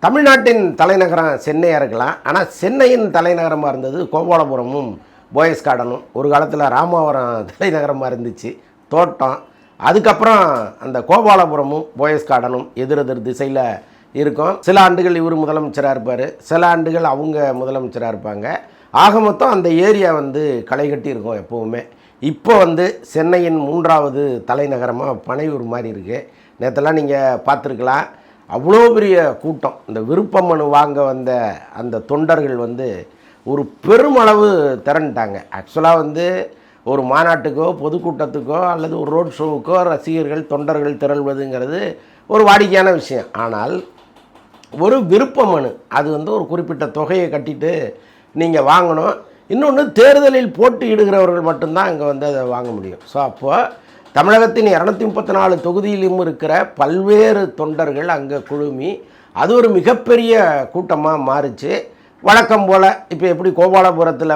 தமிழ்நாட்டின் தலைநகரம் சென்னையாக இருக்கலாம். ஆனால் சென்னையின் தலைநகரமாக இருந்தது கோபாலபுரமும் போயஸ் கார்டனும். ஒரு காலத்தில் ராமாவரம் தலைநகரமாக இருந்துச்சு, தோட்டம். அதுக்கப்புறம் அந்த கோபாலபுரமும் போயஸ் கார்டனும் எதிரெதிர் திசையில் இருக்கும். சில ஆண்டுகள் இவர் முதலமைச்சராக இருப்பார், சில ஆண்டுகள் அவங்க முதலமைச்சராக இருப்பாங்க. ஆக மொத்தம் அந்த ஏரியா களை கட்டி இருக்கும் எப்போவுமே. இப்போ சென்னையின் 3வது தலைநகரமாக பனையூர் மாதிரி இருக்குது. நேற்றெல்லாம் நீங்கள் பார்த்துருக்கலாம், அவ்வளோ பெரிய கூட்டம். இந்த விருப்ப மனு வாங்க வந்த அந்த தொண்டர்கள் ஒரு பெருமளவு திரண்டுட்டாங்க. ஆக்சுவலாக ஒரு மாநாட்டுக்கோ பொதுக்கூட்டத்துக்கோ அல்லது ஒரு ரோட் ஷோவுக்கோ ரசிகர்கள் தொண்டர்கள் திரள்வதுங்கிறது ஒரு வாடிக்கையான விஷயம். ஆனால் ஒரு விருப்ப மனு அது ஒரு குறிப்பிட்ட தொகையை கட்டிட்டு நீங்கள் வாங்கணும். இன்னொன்று, தேர்தலில் போட்டியிடுகிறவர்கள் மட்டும்தான் அங்கே அதை வாங்க முடியும். ஸோ அப்போது தமிழகத்தின் 234 தொகுதியிலும் இருக்கிற பல்வேறு தொண்டர்கள் அங்கே குழுமி அது ஒரு மிகப்பெரிய கூட்டமாக மாறிச்சு. வழக்கம் போல் இப்போ எப்படி கோபாலபுரத்தில்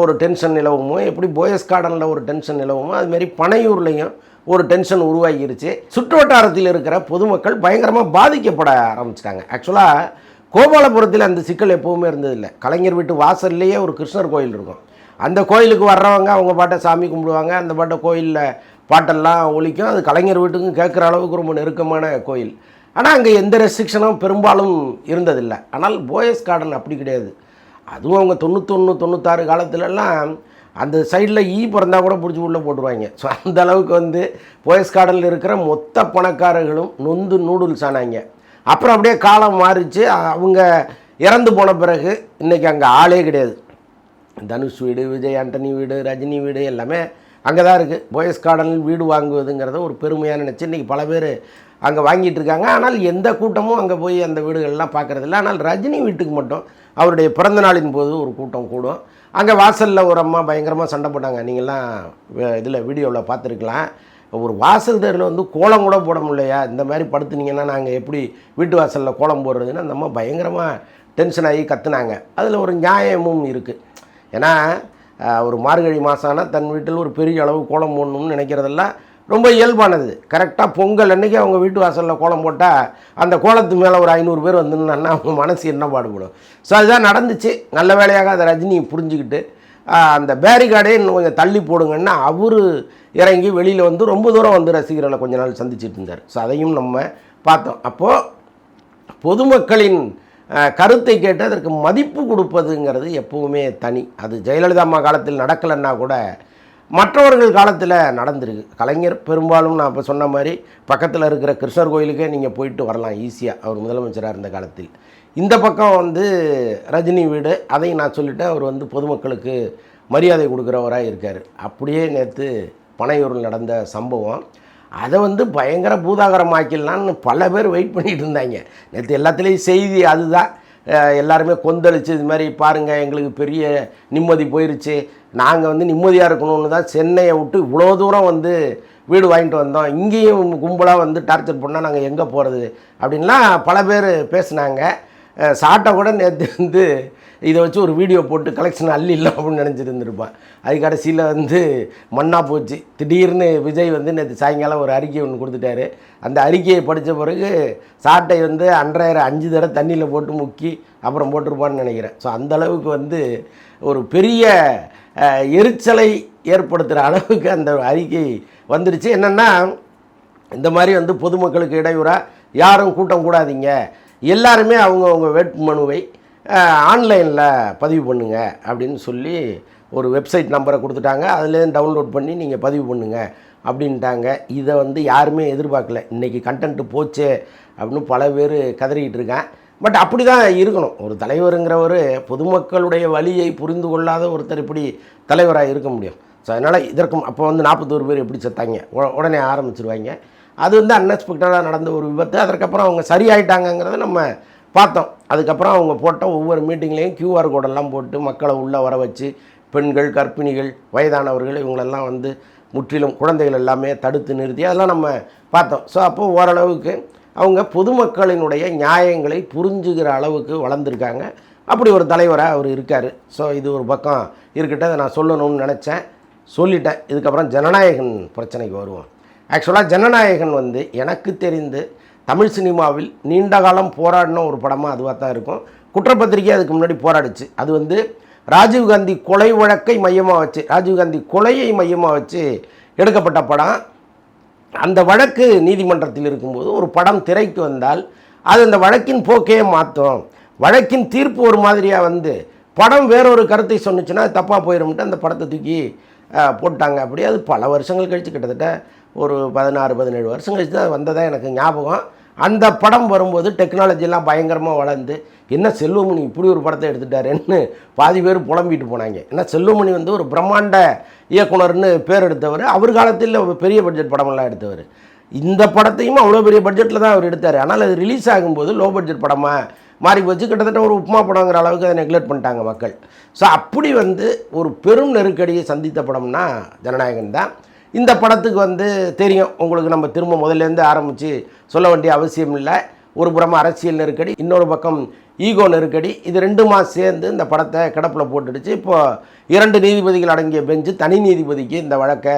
ஒரு டென்ஷன் நிலவுமோ, எப்படி போயஸ் கார்டனில் ஒரு டென்ஷன் நிலவுமோ, அதுமாரி பனையூர்லேயும் ஒரு டென்ஷன் உருவாகிருச்சு. சுற்று வட்டாரத்தில் இருக்கிற பொதுமக்கள் பயங்கரமாக பாதிக்கப்பட ஆரம்பிச்சிட்டாங்க. ஆக்சுவலாக கோபாலபுரத்தில் அந்த சிக்கல் எப்போவுமே இருந்ததில்லை. கலைஞர் வீட்டு வாசல்லையே ஒரு கிருஷ்ணர் கோயில் இருக்கும். அந்த கோயிலுக்கு வர்றவங்க அவங்க பாட்டை சாமி கும்பிடுவாங்க, அந்த பாட்டை கோயிலில் பாட்டெல்லாம் ஒலிக்கும். அது கலைஞர் வீட்டுக்கும் கேட்குற அளவுக்கு ரொம்ப நெருக்கமான கோயில். ஆனால் அங்கே எந்த ரெஸ்ட்ரிக்ஷனும் பெரும்பாலும் இருந்ததில்லை. ஆனால் போயஸ் கார்டன் அப்படி கிடையாது. அதுவும் அவங்க 91 96 காலத்துலலாம் அந்த சைடில் பிறந்தால் கூட பிடிச்சி உள்ளே போட்டுருவாங்க. ஸோ அந்த அளவுக்கு போயஸ் கார்டனில் இருக்கிற மொத்த பணக்காரர்களும் நொந்து நூடுல்ஸ் ஆனாங்க. அப்புறம் அப்படியே காலம் மாறிச்சு. அவங்க இறந்து போன பிறகு இன்றைக்கி அங்கே ஆளே கிடையாது. தனுஷ் வீடு, விஜய் ஆண்டனி வீடு, ரஜினி வீடு எல்லாமே அங்கே தான் இருக்குது. போயஸ் கார்டனில் வீடு வாங்குவதுங்கிறத ஒரு பெருமையாக நினச்சி இன்றைக்கி பல பேர் அங்கே வாங்கிட்டு இருக்காங்க. ஆனால் எந்த கூட்டமும் அங்கே போய் அந்த வீடுகள்லாம் பார்க்குறதில்ல. ஆனால் ரஜினி வீட்டுக்கு மட்டும் அவருடைய பிறந்த நாளின் போது ஒரு கூட்டம் கூடும். அங்கே வாசலில் ஒரு அம்மா பயங்கரமாக சண்டை போட்டாங்க. நீங்கள்லாம் இதில் வீடியோவில் பார்த்துருக்கலாம். ஒரு வாசல் தெருவில் கோலம் கூட போட முடியலையா, இந்த மாதிரி படுத்துனீங்கன்னா நாங்கள் எப்படி வீட்டு வாசலில் கோலம் போடுறதுன்னு அந்த அம்மா பயங்கரமாக டென்ஷன் ஆகி கத்துனாங்க. அதில் ஒரு நியாயமும் இருக்குது. ஏன்னா ஒரு மார்கழி மாதம்னா தன் வீட்டில் ஒரு பெரிய அளவு கோலம் போடணும்னு நினைக்கிறதெல்லாம் ரொம்ப இயல்பானது. கரெக்டாக பொங்கல் அன்றைக்கி அவங்க வீட்டு வாசலில் கோலம் போட்டால் அந்த கோலத்து மேலே ஒரு 500 பேர் வந்துன்னா அவங்க மனசு என்ன பாடுபடும். ஸோ அதுதான் நடந்துச்சு. நல்ல வேலையாக அதை ரஜினி புரிஞ்சுக்கிட்டு அந்த பேரிகார்டே இன்னும் கொஞ்சம் தள்ளி போடுங்கன்னா அவர் இறங்கி வெளியில் ரொம்ப தூரம் ரசிகர்களை கொஞ்ச நாள் சந்திச்சுட்டு இருந்தார். ஸோ அதையும் நம்ம பார்த்தோம். அப்போது பொதுமக்களின் கருத்தை கேட்டு அதற்கு மதிப்பு கொடுப்பதுங்கிறது எப்பவுமே தனி. அது ஜெயலலிதா அம்மா காலத்தில் நடக்கலைன்னா கூட மற்றவர்கள் காலத்தில் நடந்திருக்கு. கலைஞர் பெரும்பாலும் நான் இப்போ சொன்ன மாதிரி பக்கத்தில் இருக்கிற கிருஷ்ணர் கோயிலுக்கே நீங்கள் போயிட்டு வரலாம் ஈஸியாக, அவர் முதலமைச்சராக இருந்த காலத்தில். இந்த பக்கம் ரஜினி வீடு, அதையும் நான் சொல்லிவிட்டேன், அவர் பொதுமக்களுக்கு மரியாதை கொடுக்குறவராக இருக்கார். அப்படியே நேற்று பனையூரில் நடந்த சம்பவம் அதை பயங்கர பூதாகரமாக்கிடலான்னு பல பேர் வெயிட் பண்ணிகிட்டு இருந்தாங்க. நேற்று எல்லாத்துலேயும் செய்தி அதுதான். எல்லாருமே கொந்தளிச்சு இது மாதிரி பாருங்கள், எங்களுக்கு பெரிய நிம்மதி போயிடுச்சு, நாங்கள் நிம்மதியாக இருக்கணும்னு தான் சென்னையை விட்டு இவ்வளோ தூரம் வீடு வாங்கிட்டு வந்தோம், இங்கேயும் கும்பலாக டார்ச்சர் பண்ணால் நாங்கள் எங்கே போகிறது அப்படின்லாம் பல பேர் பேசுனாங்க. சாட்டை கூட நேற்று இதை வச்சு ஒரு வீடியோ போட்டு கலெக்ஷன் அள்ளிடல அப்படின்னு நினச்சிட்டு இருந்திருப்பான். அது கடைசியில் மண்ணாக போச்சு. திடீர்னு விஜய் நேற்று சாயங்காலம் ஒரு அறிக்கை ஒன்று கொடுத்துட்டாரு. அந்த அறிக்கையை படித்த பிறகு சாட்டை 5 தடவை தண்ணியில் போட்டு முக்கி அப்புறம் போட்டிருப்பான்னு நினைக்கிறேன். ஸோ அந்தளவுக்கு ஒரு பெரிய எரிச்சலை ஏற்படுத்துகிற அளவுக்கு அந்த அறிக்கை வந்துடுச்சு. என்னென்னா, இந்த மாதிரி பொதுமக்களுக்கு இடையூறாக யாரும் கூட்டம் கூடாதீங்க, எல்லாருமே அவங்கவுங்க வேட்புமனுவை ஆன்லைனில் பதிவு பண்ணுங்க அப்படின்னு சொல்லி ஒரு வெப்சைட் நம்பரை கொடுத்துட்டாங்க. அதுலேருந்து டவுன்லோட் பண்ணி நீங்கள் பதிவு பண்ணுங்க அப்படின்ட்டாங்க. இதை யாருமே எதிர்பார்க்கல. இன்றைக்கி கண்டென்ட்டு போச்சே அப்படின்னு பல பேர் கதறிக்கிட்டு இருக்கான். பட் அப்படி தான் இருக்கணும். ஒரு தலைவருங்கிறவர் பொதுமக்களுடைய வழியை புரிந்து கொள்ளாத ஒருத்தர் இப்படி தலைவராக இருக்க முடியும். ஸோ அதனால் இதற்கும் அப்போ 41 பேர் எப்படி செத்தாங்க உடனே ஆரம்பிச்சிருவாங்க. அது அன்எக்ஸ்பெக்டடாக நடந்த ஒரு விபத்து. அதற்கப்புறம் அவங்க சரியாயிட்டாங்கங்கிறத நம்ம பார்த்தோம். அதுக்கப்புறம் அவங்க போட்ட ஒவ்வொரு மீட்டிங்லேயும் QR கோடெல்லாம் போட்டு மக்களை உள்ளே வர வச்சு பெண்கள், கர்ப்பிணிகள், வயதானவர்கள் இவங்களெல்லாம் முற்றிலும் குழந்தைகள் எல்லாமே தடுத்து நிறுத்தி அதெல்லாம் நம்ம பார்த்தோம். ஸோ அப்போது ஓரளவுக்கு அவங்க பொதுமக்களினுடைய நியாயங்களை புரிஞ்சுக்கிற அளவுக்கு வளர்ந்துருக்காங்க. அப்படி ஒரு தலைவராக அவர் இருக்கார். ஸோ இது ஒரு பக்கம் இருக்கட்டும், அதை நான் சொல்லணும்னு நினச்சேன், சொல்லிட்டேன். இதுக்கப்புறம் ஜனநாயகன் பிரச்சனைக்கு வருவோம். ஆக்சுவலாக ஜனநாயகன் எனக்கு தெரிந்து தமிழ் சினிமாவில் நீண்ட காலம் போராடின ஒரு படமாக அதுவாக தான் இருக்கும். குற்றப்பத்திரிக்கை அதுக்கு முன்னாடி போராடிச்சு. அது வந்து ராஜீவ்காந்தி கொலை வழக்கை மையமாக வச்சு, ராஜீவ்காந்தி கொலையை மையமாக வச்சு எடுக்கப்பட்ட படம். அந்த வழக்கு நீதிமன்றத்தில் இருக்கும்போது ஒரு படம் திரைக்கு வந்தால் அது அந்த வழக்கின் போக்கையே மாற்றும். வழக்கின் தீர்ப்பு ஒரு மாதிரியாக வந்து படம் வேறொரு கருத்தை சொன்னிச்சுன்னா அது தப்பாக போயிடும்ட்டு அந்த படத்தை தூக்கி போட்டாங்க. அப்படியே அது பல வருஷங்கள் கழித்து, கிட்டத்தட்ட ஒரு 16-17 வருஷம் கழித்து தான் வந்ததாக எனக்கு ஞாபகம். அந்த படம் வரும்போது டெக்னாலஜிலாம் பயங்கரமாக வளர்ந்து, என்ன செல்வமணி இப்படி ஒரு படத்தை எடுத்துட்டாருன்னு பாதி பேர் புலம்பிட்டு போனாங்க. ஏன்னா செல்வமணி வந்து ஒரு பிரம்மாண்ட இயக்குனர்னு பேர் எடுத்தவர். அவர் காலத்தில் பெரிய பட்ஜெட் படமெல்லாம் எடுத்தவர். இந்த படத்தையும் அவ்வளோ பெரிய பட்ஜெட்டில் தான் அவர் எடுத்தார். ஆனால் அது ரிலீஸ் ஆகும்போது லோ பட்ஜெட் படமாக மாறி போச்சு. கிட்டத்தட்ட ஒரு உப்புமா படங்கிற அளவுக்கு அதை நெக்லெக்ட் பண்ணிட்டாங்க மக்கள். ஸோ அப்படி வந்து ஒரு பெரும் நெருக்கடியை சந்தித்த படம்னா ஜனநாயகன் தான். இந்த படத்துக்கு வந்து தெரியும் உங்களுக்கு, நம்ம திரும்ப முதல்லேருந்து ஆரம்பித்து சொல்ல வேண்டிய அவசியம் இல்லை. ஒரு புறம் அரசியல் நெருக்கடி, இன்னொரு பக்கம் ஈகோ நெருக்கடி, இது ரெண்டுமா சேர்ந்து இந்த படத்தை கிடப்பில் போட்டுடுச்சு. இப்போது 2 நீதிபதிகள் அடங்கிய பெஞ்சு தனி நீதிபதிக்கு இந்த வழக்கை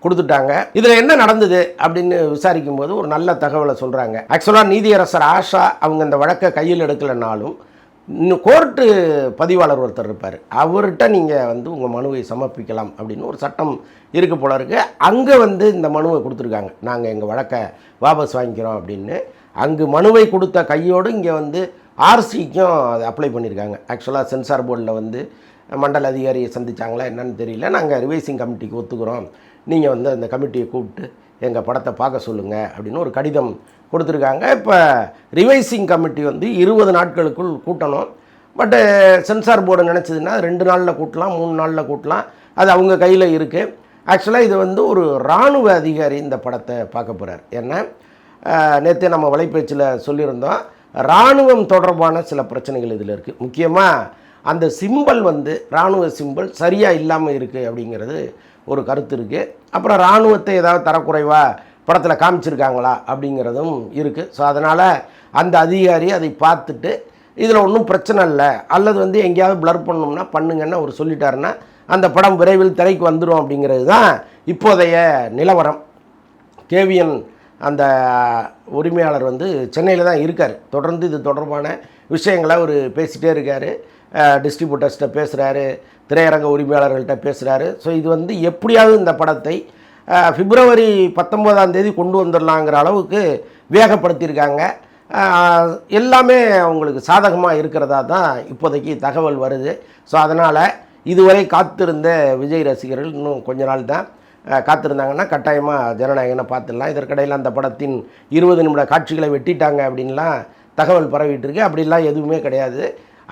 கொடுத்துட்டாங்க. இதில் என்ன நடந்தது அப்படின்னு விசாரிக்கும் போது ஒரு நல்ல தகவலை சொல்கிறாங்க. ஆக்சுவலாக நீதியரசர் ஆஷா அவங்க இந்த வழக்கை கையில் எடுக்கலைனாலும் கோர்ட்டு பதிவாளர் ஒருத்தர் இருப்பார், அவர்கிட்ட நீங்கள் வந்து உங்கள் மனுவை சமர்ப்பிக்கலாம் அப்படின்னு ஒரு சட்டம் இருக்க போல இருக்குது. அங்கே வந்து இந்த மனுவை கொடுத்துருக்காங்க, நாங்கள் எங்கள் வழக்கை வாபஸ் வாங்கிக்கிறோம் அப்படின்னு. அங்கு மனுவை கொடுத்த கையோடு இங்கே வந்து ஆர்சிக்கும் அதை அப்ளை பண்ணியிருக்காங்க. ஆக்சுவலாக சென்சார் போர்டில் வந்து மண்டல அதிகாரியை சந்தித்தாங்களா என்னன்னு தெரியல. நாங்கள் ரிவைசிங் கமிட்டிக்கு ஒத்துக்கிறோம், நீங்கள் வந்து அந்த கமிட்டியை கூப்பிட்டு எங்கள் படத்தை பார்க்க சொல்லுங்கள் அப்படின்னு ஒரு கடிதம் கொடுத்துருக்காங்க. இப்போ ரிவைசிங் கமிட்டி வந்து 20 நாட்களுக்குள் கூட்டணும். பட்டு சென்சார் போர்டு நினச்சதுன்னா 2 நாளில் கூட்டலாம், 3 நாளில் கூட்டலாம், அது அவங்க கையில் இருக்குது. ஆக்சுவலாக இது வந்து ஒரு இராணுவ அதிகாரி இந்த படத்தை பார்க்க போகிறார். ஏன்னா நேற்று நம்ம வலைப்பேச்சில் சொல்லியிருந்தோம், இராணுவம் தொடர்பான சில பிரச்சனைகள் இதில் இருக்குது. முக்கியமாக அந்த சிம்பல் வந்து இராணுவ சிம்பல் சரியாக இல்லாமல் இருக்குது அப்படிங்கிறது ஒரு கருத்து இருக்குது. அப்புறம் இராணுவத்தை ஏதாவது தரக்குறைவாக படத்தில் காமிச்சிருக்காங்களா அப்படிங்கிறதும் இருக்குது. ஸோ அதனால் அந்த அதிகாரி அதை பார்த்துட்டு இதில் ஒன்றும் பிரச்சனை இல்லை, அல்லது வந்து எங்கேயாவது ப்ளர் பண்ணணும்னா பண்ணுங்கன்னு அவர் சொல்லிட்டாருன்னா அந்த படம் விரைவில் திரைக்கு வந்துடும் அப்படிங்கிறது தான் இப்போதைய நிலவரம். கேவிஎன் அந்த உரிமையாளர் வந்து சென்னையில் தான் இருக்கார். தொடர்ந்து இது தொடர்பான விஷயங்களை அவர் பேசிகிட்டே இருக்கார். டிஸ்ட்ரிபியூட்டர்ஸ்கிட்ட பேசுகிறாரு, திரையரங்க உரிமையாளர்கள்ட்ட பேசுகிறாரு. ஸோ இது வந்து எப்படியாவது இந்த படத்தை பிப்ரவரி 19ஆம் தேதி கொண்டு வந்துடலாங்கிற அளவுக்கு வேகப்படுத்தியிருக்காங்க. எல்லாமே அவங்களுக்கு சாதகமாக இருக்கிறதா தான் இப்போதைக்கு தகவல் வருது. ஸோ அதனால் இதுவரை காத்திருந்த விஜய் ரசிகர்கள் இன்னும் கொஞ்ச நாள் தான் காத்திருந்தாங்கன்னா கட்டாயமாக ஜனநாயகனை பார்த்துடலாம். இதற்கிடையில் அந்த படத்தின் 20 நிமிட காட்சிகளை வெட்டிட்டாங்க அப்படின்லாம் தகவல் பரவிட்டு இருக்கு. அப்படிலாம் எதுவுமே கிடையாது.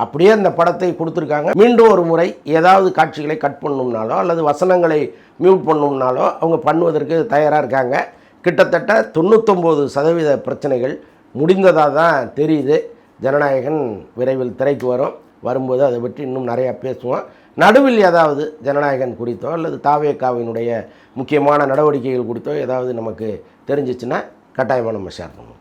அப்படியே அந்த படத்தை கொடுத்துருக்காங்க. மீண்டும் ஒரு முறை ஏதாவது காட்சிகளை கட் பண்ணணும்னாலோ அல்லது வசனங்களை மியூட் பண்ணணும்னாலோ அவங்க பண்ணுவதற்கு தயாராக இருக்காங்க. கிட்டத்தட்ட 99% பிரச்சனைகள் முடிந்ததாக தான் தெரியுது. ஜனநாயகன் விரைவில் திரைக்கு வரும்போது அதை பற்றி இன்னும் நிறையா பேசுவோம். நடுவில் ஏதாவது ஜனநாயகன் குறித்தோ அல்லது தாவேகாவினுடைய முக்கியமான நடவடிக்கைகள் குறித்தோ ஏதாவது நமக்கு தெரிஞ்சிச்சுன்னா கட்டாயமாக நம்ம ஷேர் பண்ணுவோம்.